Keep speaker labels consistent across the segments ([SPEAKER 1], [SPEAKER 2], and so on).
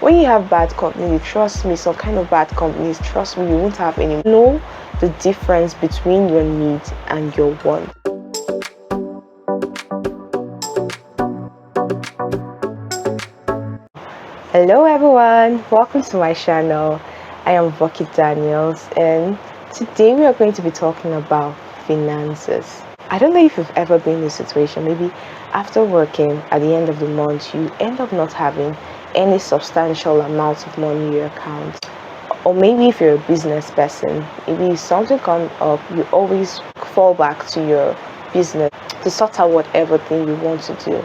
[SPEAKER 1] When you have bad company, trust me, some kind of bad companies, trust me, you won't have any. Know the difference between your needs and your wants. Hello everyone, welcome to my channel. I am Bucky Daniels, and today we are going to be talking about finances. I don't know if you've ever been in a situation, maybe after working at the end of the month, you end up not having any substantial amount of money in your account. Or maybe if you're a business person, maybe something comes up, you always fall back to your business to sort out whatever thing you want to do.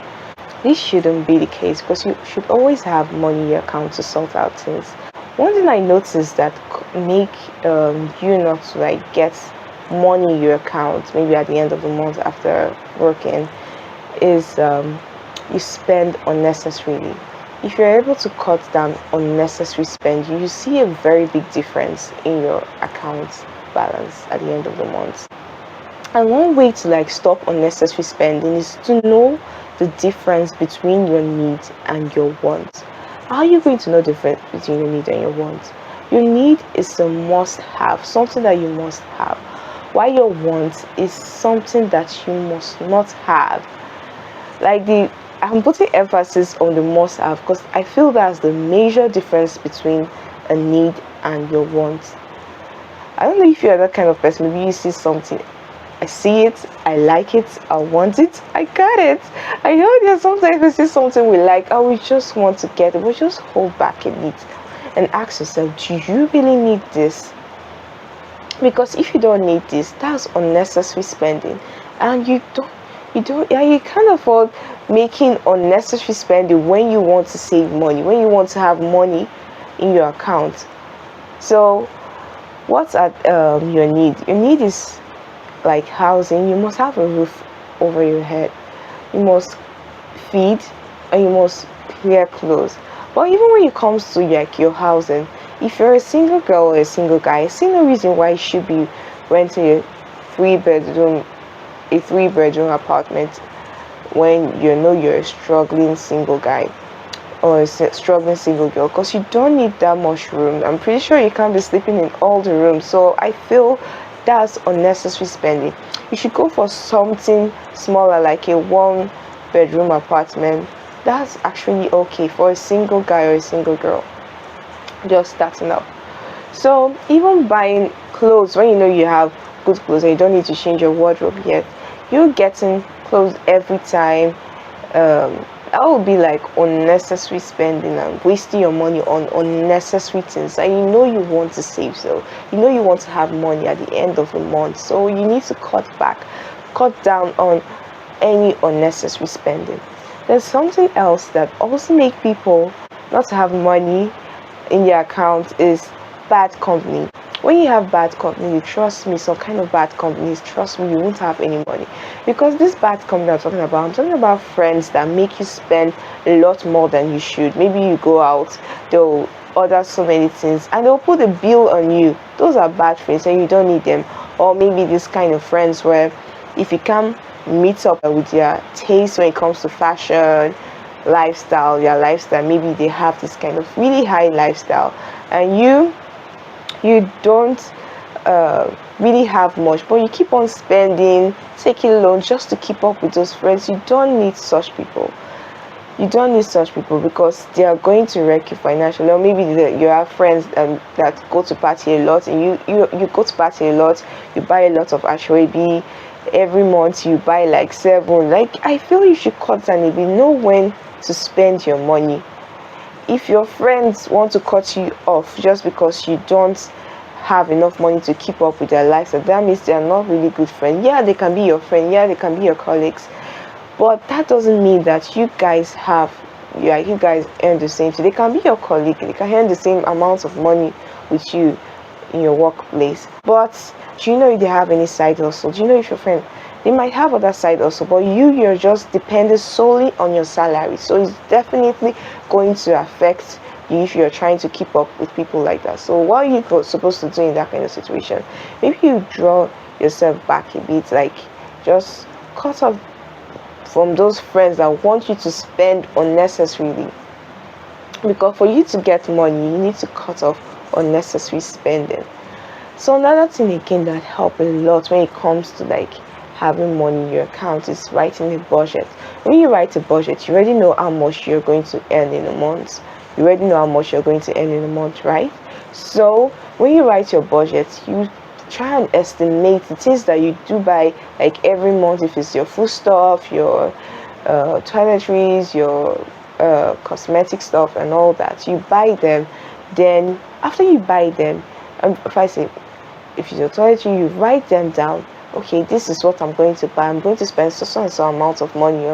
[SPEAKER 1] This shouldn't be the case because you should always have money in your account to sort out things. One thing I noticed that make you not to get money in your account maybe at the end of the month after working is you spend unnecessarily. If you're able to cut down unnecessary spending, you see a very big difference in your account balance at the end of the month. And one way to stop unnecessary spending is to know the difference between your needs and your wants. How are you going to know the difference between your need and your wants? Your need is a must-have, something that you must have, while your want is something that you must not have. I'm putting emphasis on the must-have because I feel that's the major difference between a need and your want. I don't know if you're that kind of person. Maybe you see something, I see it, I like it, I want it, I got it. I know there's sometimes we see something we like and we just want to get it, but just hold back a bit and ask yourself, do you really need this? Because if you don't need this, that's unnecessary spending, and you can't afford making unnecessary spending when you want to save money, when you want to have money in your account. So what's at your need? Your need is like housing. You must have a roof over your head, you must feed, and you must wear clothes. But even when it comes to your housing, if you're a single girl or a single guy, I see no reason why you should be renting a three-bedroom apartment when you're a struggling single guy or a struggling single girl, because you don't need that much room. I'm pretty sure you can't be sleeping in all the rooms, so I feel that's unnecessary spending. You should go for something smaller, like a one-bedroom apartment. That's actually okay for a single guy or a single girl just starting up. So even buying clothes, when you know you have good clothes and you don't need to change your wardrobe yet, you're getting clothes every time. That would be like unnecessary spending and wasting your money on unnecessary things. And you know you want to save, so you know you want to have money at the end of the month, so you need to cut down on any unnecessary spending. There's something else that also make people not to have money in their account is bad company. When you have bad company, trust me, some kind of bad companies, trust me, you won't have any money. Because this bad company I'm talking about friends that make you spend a lot more than you should. Maybe you go out, they'll order so many things and they'll put a bill on you. Those are bad friends and you don't need them. Or maybe this kind of friends where if you can't meet up with your taste when it comes to fashion, lifestyle, maybe they have this kind of really high lifestyle and you don't really have much, but you keep on spending, taking loans just to keep up with those friends. You don't need such people. Because they are going to wreck you financially. Or maybe you have friends that go to party a lot, and you go to party a lot, you buy a lot of ashwabi every month, you buy like 7. I feel you should cut down a bit, know when to spend your money. If your friends want to cut you off just because you don't have enough money to keep up with their lives, that means they are not really good friends. Yeah, they can be your friend, yeah, they can be your colleagues, but that doesn't mean that you guys earn the same. So they can be your colleague, they can earn the same amount of money with you in your workplace, but do you know if they have any side hustle? Do you know if your friend, they might have other side also, but you're just dependent solely on your salary. So it's definitely going to affect you if you're trying to keep up with people like that. So what are you supposed to do in that kind of situation? Maybe you draw yourself back a bit, just cut off from those friends that want you to spend unnecessarily. because for you to get money, you need to cut off unnecessary spending. So another thing again that helps a lot when it comes to like having money in your account is writing a budget. When you write a budget, you already know how much you're going to earn in a month. You already know how much you're going to earn in a month, right? So when you write your budget, you try and estimate the things that you do buy like every month. If it's your food stuff, your toiletries, your cosmetic stuff and all that, you buy them. Then after you buy them, if I say if it's your toiletry, you write them down. Okay, this is what I'm going to buy. I'm going to spend so and so amount of money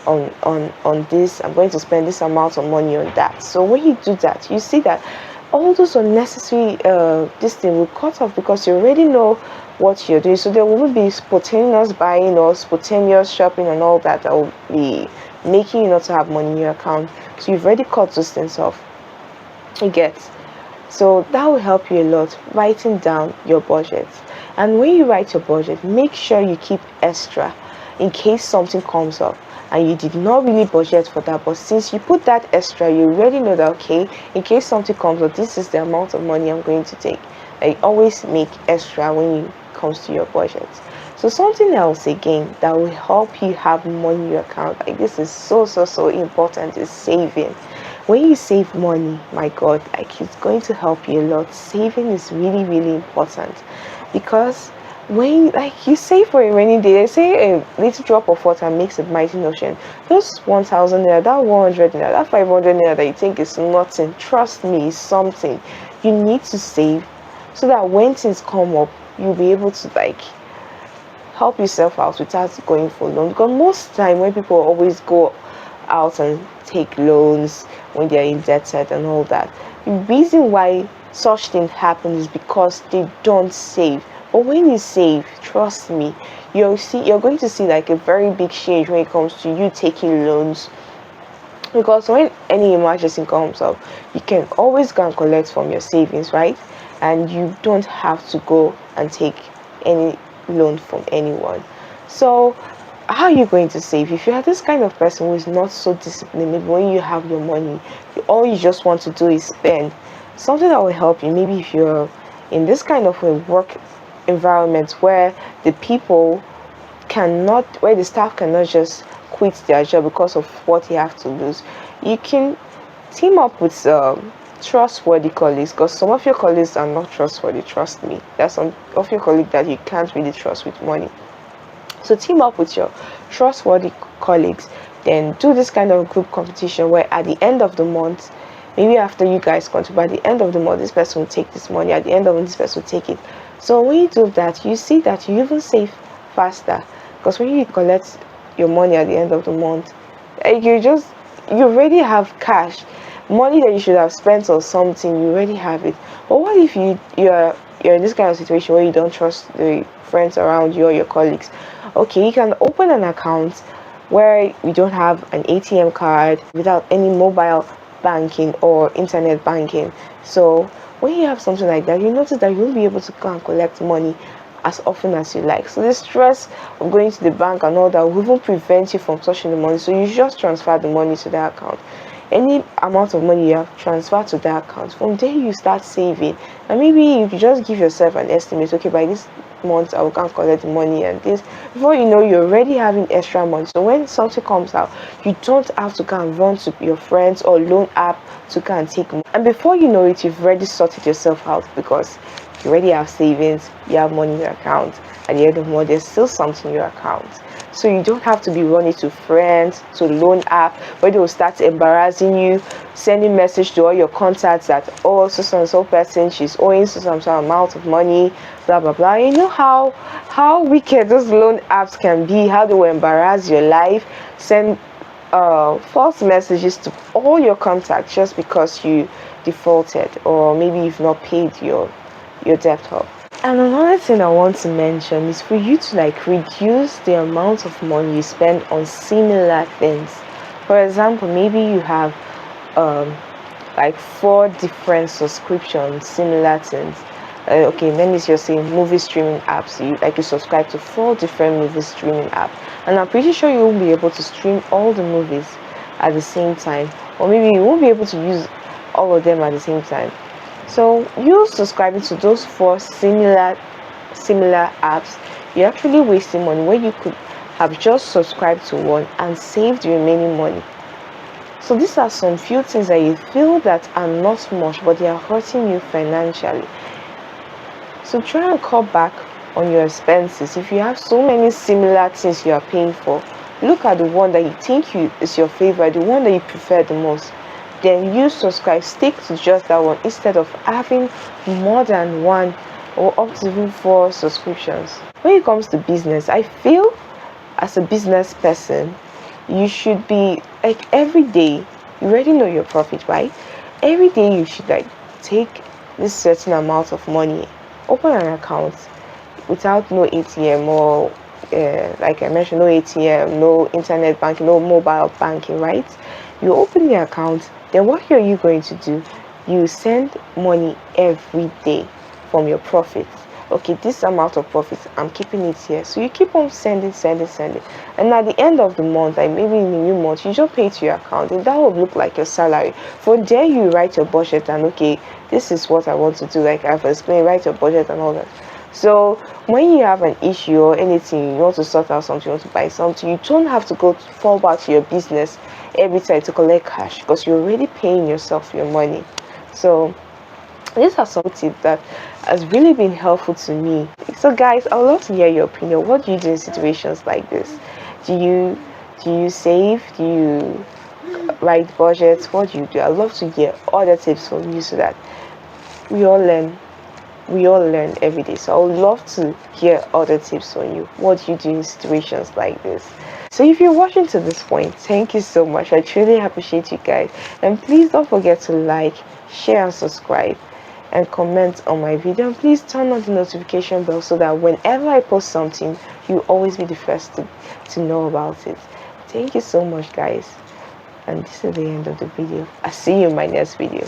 [SPEAKER 1] on this. I'm going to spend this amount of money on that. So when you do that, you see that all those unnecessary this thing will cut off because you already know what you're doing. So there won't be spontaneous buying or spontaneous shopping and all that will be making you not to have money in your account. So you've already cut those things off. You get. So that will help you a lot, writing down your budget. And when you write your budget, make sure you keep extra in case something comes up and you did not really budget for that. But since you put that extra, you already know that, okay, in case something comes up, this is the amount of money I'm going to take. Like, always make extra when it comes to your budget. So something else again that will help you have money in your account, like this is so important, is saving. When you save money, my god, like it's going to help you a lot. Saving is really important because when like you save for a rainy day, they say a little drop of water makes a mighty ocean. Those 1,000 naira, that 100 naira, that 500 naira that you think is nothing, trust me, is something. You need to save so that when things come up, you'll be able to like help yourself out without going for loan. Because most time when people always go out and take loans when they are indebted and all that, the reason why such thing happens is because they don't save. But when you save, trust me, you're going to see like a very big change when it comes to you taking loans. Because when any emergency comes up, you can always go and collect from your savings, right? And you don't have to go and take any loan from anyone. So how are you going to save? If you are this kind of person who is not so disciplined, when you have your money, all you just want to do is spend. Something that will help you, maybe if you're in this kind of a work environment where the staff cannot just quit their job because of what you have to lose, you can team up with trustworthy colleagues, because some of your colleagues are not trustworthy. Trust me, there's some of your colleagues that you can't really trust with money. So team up with your trustworthy colleagues, then do this kind of group competition where at the end of the month, maybe after you guys contribute, at the end of the month, this person will take this money, at the end of the month, this person will take it. So when you do that, you see that you even save faster, because when you collect your money at the end of the month, you already have cash, money that you should have spent on something, you already have it. But what if you're in this kind of situation where you don't trust the friends around you or your colleagues? Okay, you can open an account where you don't have an ATM card, without any mobile banking or internet banking. So when you have something like that, you notice that you won't be able to go and collect money as often as you like. So the stress of going to the bank and all that will even prevent you from touching the money. So you just transfer the money to that account. Any amount of money you have transferred to that account, from there you start saving. And maybe if you just give yourself an estimate, okay, by this month I will go and collect the money, and this, before you know, you're already having extra money. So when something comes out, you don't have to go and run to your friends or loan app to go and take money. And before you know it, you've already sorted yourself out, because you already have savings, you have money in your account. At the end of the month, there's still something in your account. So you don't have to be running to friends, to loan app, where they will start embarrassing you, sending message to all your contacts that, oh, so and so person, she's owing so and so amount of money, blah blah blah. You know how wicked those loan apps can be, how they will embarrass your life, send false messages to all your contacts just because you defaulted, or maybe you've not paid your debt off. And another thing I want to mention is for you to like reduce the amount of money you spend on similar things. For example, maybe you have like 4 different subscriptions, similar things. Okay, let me just say movie streaming apps. You subscribe to 4 different movie streaming apps, and I'm pretty sure you won't be able to stream all the movies at the same time, or maybe you won't be able to use all of them at the same time. So you subscribing to those four similar apps, you're actually wasting money where you could have just subscribed to one and saved the remaining money. So these are some few things that you feel that are not much, but they are hurting you financially. So try and cut back on your expenses. If you have so many similar things you are paying for, look at the one that you think is your favorite, the one that you prefer the most. Then you subscribe, stick to just that one instead of having more than one or up to even 4 subscriptions. When it comes to business, I feel as a business person, you should be like every day, you already know your profit, right? Every day you should like take this certain amount of money, open an account without no ATM or like I mentioned, no ATM, no internet banking, no mobile banking, right? You open the account, then what are you going to do? You send money every day from your profits. Okay, this amount of profit, I'm keeping it here. So you keep on sending. And at the end of the month, like maybe in a new month, you just pay to your account. And that will look like your salary. From there, you write your budget and okay, this is what I want to do. Like I've explained, write your budget and all that. So when you have an issue or anything, you want to sort out something, you want to buy something, you don't have to fall back to your business every time to collect cash because you're already paying yourself your money. So these are some tips that has really been helpful to me. So guys, I would love to hear your opinion. What do you do in situations like this? Do you save? Do you write budgets? What do you do? I'd love to hear other tips from you so that we all learn every day. So I would love to hear other tips from you. What do you do in situations like this? So if you're watching to this point, thank you so much. I truly appreciate you guys. And please don't forget to like, share and subscribe and comment on my video. And please turn on the notification bell so that whenever I post something, you always be the first to know about it. Thank you so much guys. And this is the end of the video. I'll see you in my next video.